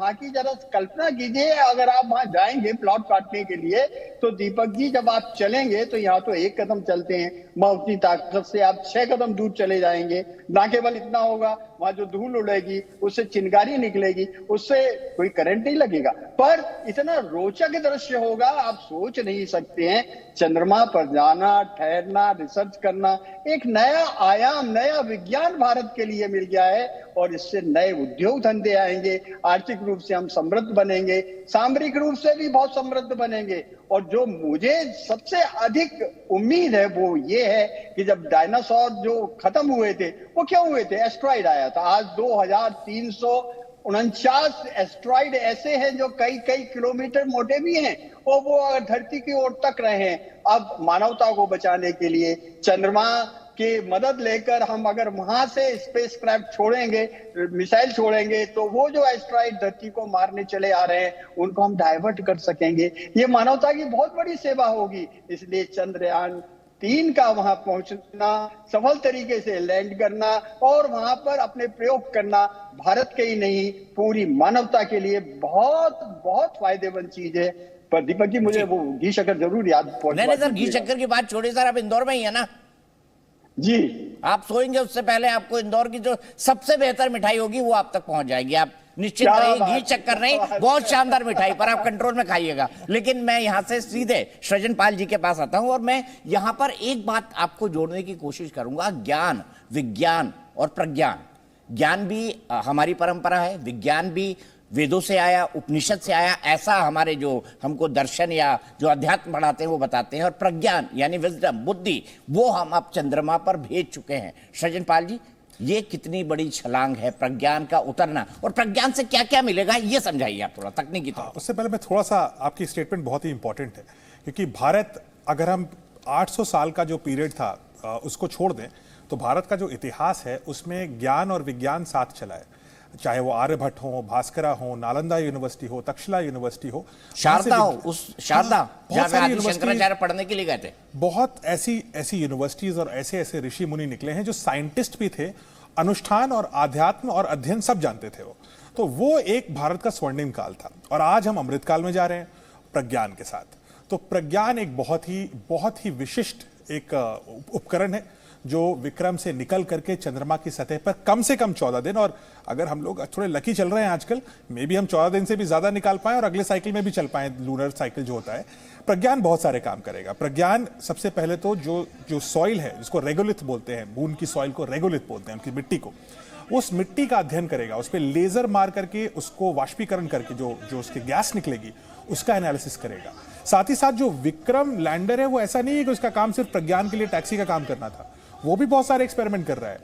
वहां की जरा कल्पना कीजिए, अगर आप वहां जाएंगे प्लॉट काटने के लिए तो दीपक जी जब आप चलेंगे तो यहाँ तो एक कदम चलते हैं, वहां उतनी ताकत से आप 6 कदम दूर चले जाएंगे। ना केवल इतना होगा, वहां जो धूल उड़ेगी उससे चिंगारी निकलेगी, उससे कोई करंट नहीं लगेगा, पर इतना रोचक दृश्य होगा आप सोच नहीं सकते हैं। चंद्रमा पर जाना, ठहरना, रिसर्च करना, एक नया आयाम, नया विज्ञान भारत के लिए मिल गया है और इससे नए उद्योग धंधे आएंगे, आर्थिक रूप से हम समृद्ध बनेंगे, सामरिक रूप से भी बहुत समृद्ध बनेंगे। और जो मुझे सबसे अधिक उम्मीद है वो ये है कि जब डायनासोर जो खत्म हुए थे वो क्यों हुए थे, एस्ट्रॉइड आया था। आज 2349 एस्ट्रॉइड ऐसे हैं जो कई कई किलोमीटर मोटे भी हैं और वो धरती की ओर तक रहे हैं। अब मानवता को बचाने के लिए चंद्रमा की मदद लेकर हम अगर वहां से स्पेसक्राफ्ट छोड़ेंगे, मिसाइल छोड़ेंगे, तो वो जो एस्ट्रॉइड धरती को मारने चले आ रहे हैं उनको हम डाइवर्ट कर सकेंगे। ये मानवता की बहुत बड़ी सेवा होगी। इसलिए चंद्रयान-3 का वहां पहुंचना, सफल तरीके से लैंड करना और वहां पर अपने प्रयोग करना भारत के ही नहीं पूरी मानवता के लिए बहुत बहुत फायदेमंद चीज है। पर दीपक जी मुझे वो घी शक्कर जरूर याद नहीं सर, घी शक्कर की बात छोड़िए सर, आप इंदौर में ही है ना जी। आप सोएंगे उससे पहले आपको इंदौर की जो सबसे बेहतर मिठाई होगी वो आप तक पहुंच जाएगी। आप निश्चित रहिए, घी चक्कर नहीं, बहुत शानदार मिठाई पर आप कंट्रोल में खाइएगा। लेकिन मैं यहां से सीधे सृजन पाल जी के पास आता हूं और मैं यहां पर एक बात आपको जोड़ने की कोशिश करूंगा। ज्ञान, विज्ञान और प्रज्ञान। ज्ञान भी हमारी परंपरा है, विज्ञान भी वेदों से आया, उपनिषद से आया, ऐसा हमारे जो हमको दर्शन या जो अध्यात्म पढ़ाते हैं वो बताते हैं। और प्रज्ञान यानी विजडम, बुद्धि, वो हम अब चंद्रमा पर भेज चुके हैं। सृजन पाल जी, ये कितनी बड़ी छलांग है प्रज्ञान का उतरना, और प्रज्ञान से क्या क्या मिलेगा ये समझाइए आप थोड़ा तकनीकी तौर। उससे पहले मैं थोड़ा सा, आपकी स्टेटमेंट बहुत ही इंपॉर्टेंट है, क्योंकि भारत, अगर हम 800 साल का जो पीरियड था उसको छोड़ दें तो भारत का जो इतिहास है उसमें ज्ञान और विज्ञान साथ चला है। चाहे वो आर्यभट्ट हो, भास्करा हो, नालंदा यूनिवर्सिटी हो, तक्षशिला यूनिवर्सिटी हो, शारदा हो, उस शारदा जहां पे आदि शंकराचार्य पढ़ने के लिए गए थे। बहुत ऐसी यूनिवर्सिटीज और ऐसे ऋषि मुनि निकले हैं जो साइंटिस्ट भी थे, अनुष्ठान और आध्यात्म और अध्ययन सब जानते थे वो। तो वो एक भारत का स्वर्णिम काल था और आज हम अमृतकाल में जा रहे हैं प्रज्ञान के साथ। तो प्रज्ञान एक बहुत ही विशिष्ट एक उपकरण है जो विक्रम से निकल करके चंद्रमा की सतह पर कम से कम 14 दिन, और अगर हम लोग थोड़े लकी चल रहे हैं आजकल, मे भी हम 14 दिन से भी ज्यादा निकाल पाए और अगले साइकिल में भी चल पाए, लूनर साइकिल जो होता है। प्रज्ञान बहुत सारे काम करेगा। प्रज्ञान सबसे पहले तो जो सॉइल है, जिसको रेगोलिथ बोलते हैं, मून की सॉइल को रेगोलिथ बोलते हैं, उनकी मिट्टी को, उस मिट्टी का अध्ययन करेगा, उस पर लेजर मार करके उसको वाष्पीकरण करके जो उसकी गैस निकलेगी उसका एनालिसिस करेगा। साथ ही साथ जो विक्रम लैंडर है वो ऐसा नहीं है कि उसका काम सिर्फ प्रज्ञान के लिए टैक्सी का काम करना था, वो भी बहुत सारे एक्सपेरिमेंट कर रहा है।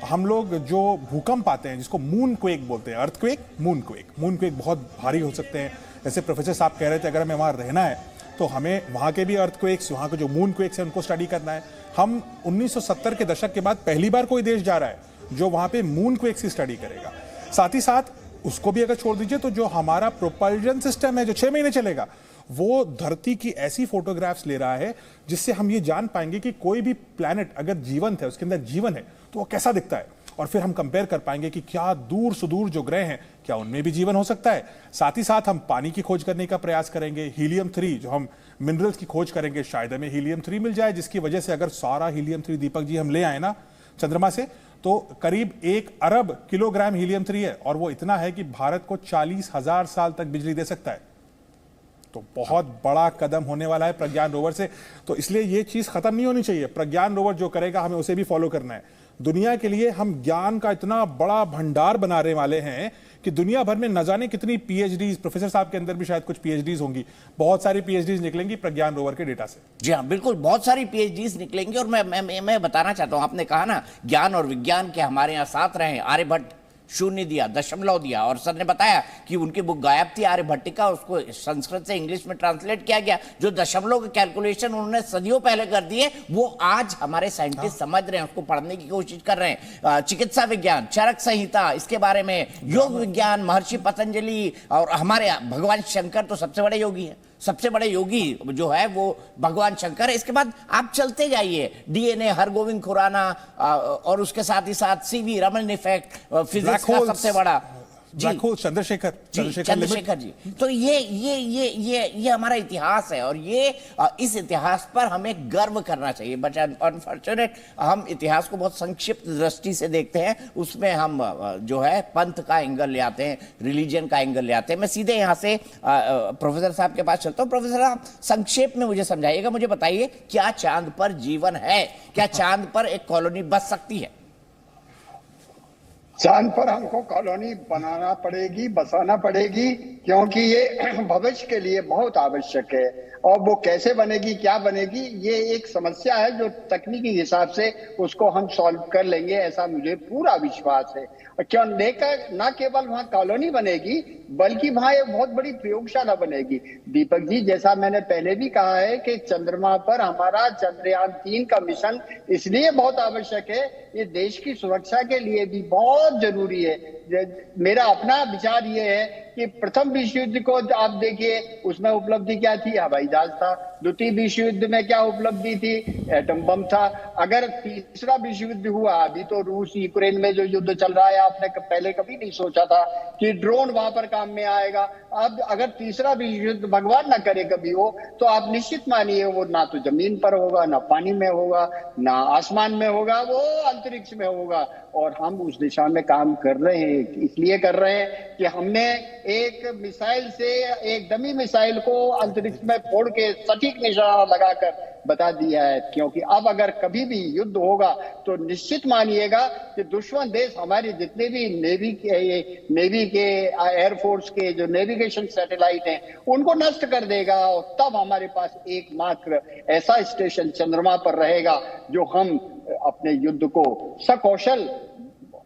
हम लोग जो भूकंप आते हैं जिसको मून क्वेक बोलते हैं, अर्थक्वेक, मून क्वेक बहुत भारी हो सकते हैं। जैसे प्रोफेसर साहब कह रहे थे, अगर हमें वहां रहना है तो हमें वहां के भी अर्थक्वेक्स, वहां के जो मून क्वेक्स हैं उनको स्टडी करना है। हम 1970 के दशक के बाद पहली बार कोई देश जा रहा है जो वहां पे मून क्वेक्स की स्टडी करेगा। साथ ही साथ उसको भी अगर छोड़ दीजिए तो जो हमारा प्रोपल्जन सिस्टम है जो 6 महीने चलेगा, वो धरती की ऐसी फोटोग्राफ्स ले रहा है जिससे हम ये जान पाएंगे कि कोई भी प्लैनेट अगर जीवंत है, उसके अंदर जीवन है, तो वो कैसा दिखता है। और फिर हम कंपेयर कर पाएंगे कि क्या दूर सुदूर जो ग्रह हैं क्या उनमें भी जीवन हो सकता है। साथ ही साथ हम पानी की खोज करने का प्रयास करेंगे। हीलियम 3 जो हम मिनरल्स की खोज करेंगे, शायद हमें हीलियम 3 मिल जाए, जिसकी वजह से अगर सारा हीलियम 3 दीपक जी हम ले आए ना चंद्रमा से, तो करीब 1 अरब किलोग्राम हीलियम 3 है, और वो इतना है कि भारत को 40,000 साल तक बिजली दे सकता है। तो बहुत बड़ा कदम होने वाला है प्रज्ञान रोवर से। तो इसलिए ये चीज खत्म नहीं होनी चाहिए। प्रज्ञान रोवर जो करेगा हमें उसे भी फॉलो करना है। दुनिया के लिए हम ज्ञान का इतना बड़ा भंडार बनाने वाले हैं कि दुनिया भर में न जाने कितनी पीएचडीज, प्रोफेसर साहब के अंदर भी शायद कुछ पीएचडीज होंगी, बहुत सारी पीएचडीज निकलेंगी प्रज्ञान रोवर के डेटा से। जी हाँ, बिल्कुल, बहुत सारी पीएचडीज निकलेंगी। और मैं बताना चाहता हूं, आपने कहा ना ज्ञान और विज्ञान के हमारे यहाँ साथ रहे। आर्यभट्ट 0 दिया, दशमलव दिया, और सर ने बताया कि उनकी बुक गायब थी आर्यभट्ट का, उसको संस्कृत से इंग्लिश में ट्रांसलेट किया गया। जो दशमलव के कैलकुलेशन उन्होंने सदियों पहले कर दिए वो आज हमारे साइंटिस्ट समझ रहे हैं, उसको पढ़ने की कोशिश कर रहे हैं। चिकित्सा विज्ञान, चरक संहिता, इसके बारे में योग विज्ञान, महर्षि पतंजलि, और हमारे भगवान शंकर तो सबसे बड़े योगी है। सबसे बड़े योगी जो है वो भगवान शंकर है। इसके बाद आप चलते जाइए, डीएनए हरगोविंद खुराना, और उसके साथ ही साथ सीवी रमन इफेक्ट, फिजिक्स का सबसे बड़ा ब्रैको चंद्रशेखर जी। तो ये हमारा इतिहास है, और ये इस इतिहास पर हमें गर्व करना चाहिए। बट अनफॉर्चुनेट हम इतिहास को बहुत संक्षिप्त दृष्टि से देखते हैं, उसमें हम जो है पंथ का एंगल ले आते हैं, रिलीजन का एंगल ले आते हैं। मैं सीधे यहाँ से प्रोफेसर साहब के पास चलता हूँ। प्रोफेसर साहब, संक्षेप में मुझे समझाइएगा, मुझे बताइए, क्या चांद पर जीवन है? क्या चांद पर एक कॉलोनी बस सकती है? चांद पर हमको कॉलोनी बनाना पड़ेगी, बसाना पड़ेगी, क्योंकि ये भविष्य के लिए बहुत आवश्यक है। और वो कैसे बनेगी, क्या बनेगी, ये एक समस्या है जो तकनीकी हिसाब से उसको हम सॉल्व कर लेंगे, ऐसा मुझे पूरा विश्वास है। क्यों लेकर ना केवल वहां कॉलोनी बनेगी, बल्कि वहां एक बहुत बड़ी प्रयोगशाला बनेगी। दीपक जी, जैसा मैंने पहले भी कहा है कि चंद्रमा पर हमारा चंद्रयान-3 का मिशन इसलिए बहुत आवश्यक है, ये देश की सुरक्षा के लिए भी बहुत जरूरी है। मेरा अपना विचार ये है कि प्रथम विश्व युद्ध को आप देखिए, उसमें उपलब्धि क्या थी? हवाई जहाज था। द्वितीय विश्व युद्ध में क्या उपलब्धि थी? एटम बम था। अगर तीसरा विश्व युद्ध हुआ, अभी तो रूस यूक्रेन में जो युद्ध चल रहा है, आपने पहले कभी नहीं सोचा था कि ड्रोन वहां पर काम में आएगा। अब अगर तीसरा विश्व युद्ध भगवान ना करे कभी हो, तो आप निश्चित मानिए वो ना तो जमीन पर होगा, ना पानी में होगा, ना आसमान में होगा, वो अंतरिक्ष में होगा। और हम उस दिशा में काम कर रहे हैं। इसलिए कर रहे हैं कि हमने एक मिसाइल से, एक डमी मिसाइल को अंतरिक्ष में फोड़ के सटीक निशाना लगाकर बता दिया है। क्योंकि अब अगर कभी भी युद्ध होगा तो निश्चित मानिएगा कि दुश्मन देश हमारे जितने भी नेवी के एयरफोर्स के जो नेविगेशन सैटेलाइट हैं, उनको नष्ट कर देगा। और तब हमारे पास एकमात्र ऐसा स्टेशन चंद्रमा पर रहेगा जो हम अपने युद्ध को सकुशल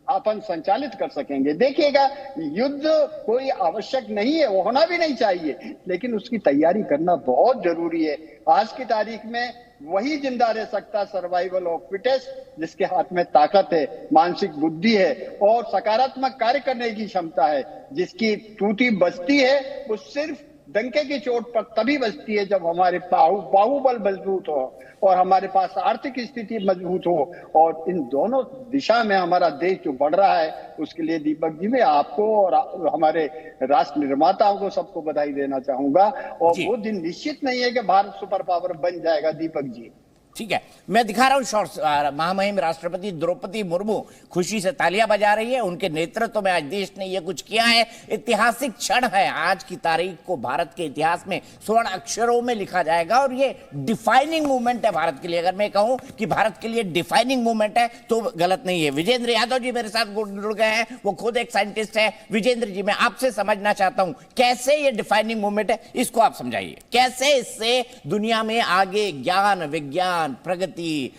अपन संचालित कर सकेंगे। देखिएगा, युद्ध कोई आवश्यक नहीं है, वो होना भी नहीं चाहिए, लेकिन उसकी तैयारी करना बहुत जरूरी है। आज की तारीख में वही जिंदा रह सकता, सर्वाइवल ऑफ फिटेस्ट, जिसके हाथ में ताकत है, मानसिक बुद्धि है और सकारात्मक कार्य करने की क्षमता है। जिसकी टूटी बचती है वो सिर्फ डंके की चोट पर तभी बचती है जब हमारे बाहुबल मजबूत हो और हमारे पास आर्थिक स्थिति मजबूत हो। और इन दोनों दिशा में हमारा देश जो बढ़ रहा है, उसके लिए दीपक जी मैं आपको और हमारे राष्ट्र निर्माताओं को सबको बधाई देना चाहूंगा। और वो दिन निश्चित नहीं है कि भारत सुपर पावर बन जाएगा दीपक जी। ठीक है, मैं दिखा रहा हूं शॉर्ट्स। महामहिम राष्ट्रपति द्रौपदी मुर्मू खुशी से तालियां बजा रही है। उनके नेतृत्व में आज देश ने यह कुछ किया है। ऐतिहासिक क्षण है। आज की तारीख को भारत के इतिहास में स्वर्ण अक्षरों में लिखा जाएगा और ये डिफाइनिंग मूवमेंट है भारत के लिए। अगर मैं कहूं कि भारत के लिए डिफाइनिंग मूवमेंट है तो गलत नहीं है। विजेंद्र यादव जी मेरे साथ जुड़ गए हैं, वो खुद एक साइंटिस्ट है। विजेंद्र जी, मैं आपसे समझना चाहता हूं कैसे ये डिफाइनिंग मूवमेंट है, इसको आप समझाइए। कैसे इससे दुनिया में आगे ज्ञान, विज्ञान, प्रगति,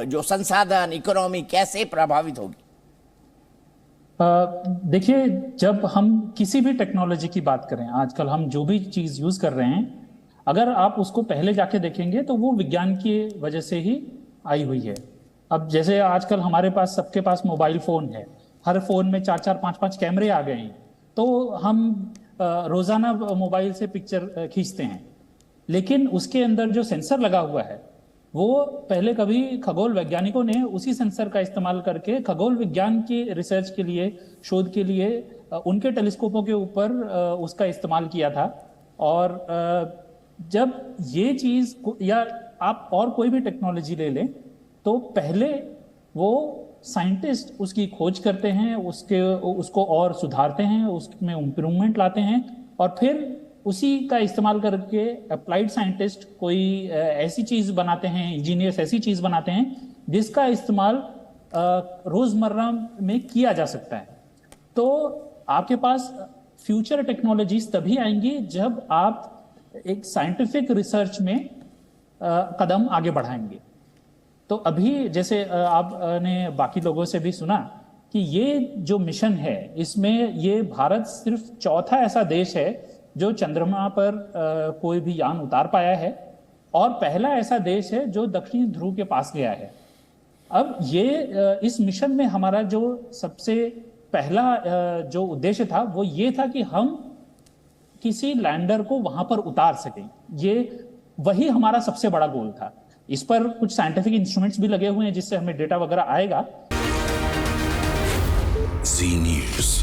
जो संसाधन, इकोनॉमी कैसे प्रभावित होगी? देखिए, जब हम किसी भी टेक्नोलॉजी की बात करें, आजकल हम जो भी चीज यूज कर रहे हैं, अगर आप उसको पहले जाके देखेंगे तो वो विज्ञान की वजह से ही आई हुई है। अब जैसे आजकल हमारे पास, सबके पास मोबाइल फोन है, हर फोन में 4-4, 5-5 कैमरे आ गए हैं, तो हम रोजाना मोबाइल से पिक्चर खींचते हैं। लेकिन उसके अंदर जो सेंसर लगा हुआ है, वो पहले कभी खगोल वैज्ञानिकों ने उसी सेंसर का इस्तेमाल करके खगोल विज्ञान की रिसर्च के लिए, शोध के लिए उनके टेलीस्कोपों के ऊपर उसका इस्तेमाल किया था। और जब ये चीज, या आप और कोई भी टेक्नोलॉजी ले लें, तो पहले वो साइंटिस्ट उसकी खोज करते हैं, उसको और सुधारते हैं, उसमें इम्प्रूवमेंट लाते हैं, और फिर उसी का इस्तेमाल करके अप्लाइड साइंटिस्ट कोई ऐसी चीज बनाते हैं, इंजीनियर्स ऐसी चीज बनाते हैं जिसका इस्तेमाल रोजमर्रा में किया जा सकता है। तो आपके पास फ्यूचर टेक्नोलॉजीज तभी आएंगी जब आप एक साइंटिफिक रिसर्च में कदम आगे बढ़ाएंगे। तो अभी जैसे आपने बाकी लोगों से भी सुना कि ये जो मिशन है, इसमें ये भारत सिर्फ चौथा ऐसा देश है जो चंद्रमा पर कोई भी यान उतार पाया है, और पहला ऐसा देश है जो दक्षिणी ध्रुव के पास गया है। अब ये इस मिशन में हमारा जो सबसे पहला जो उद्देश्य था वो ये था कि हम किसी लैंडर को वहां पर उतार सकें। ये वही हमारा सबसे बड़ा गोल था। इस पर कुछ साइंटिफिक इंस्ट्रूमेंट्स भी लगे हुए हैं जिससे हमें डेटा वगैरह आएगा। जी न्यूज़।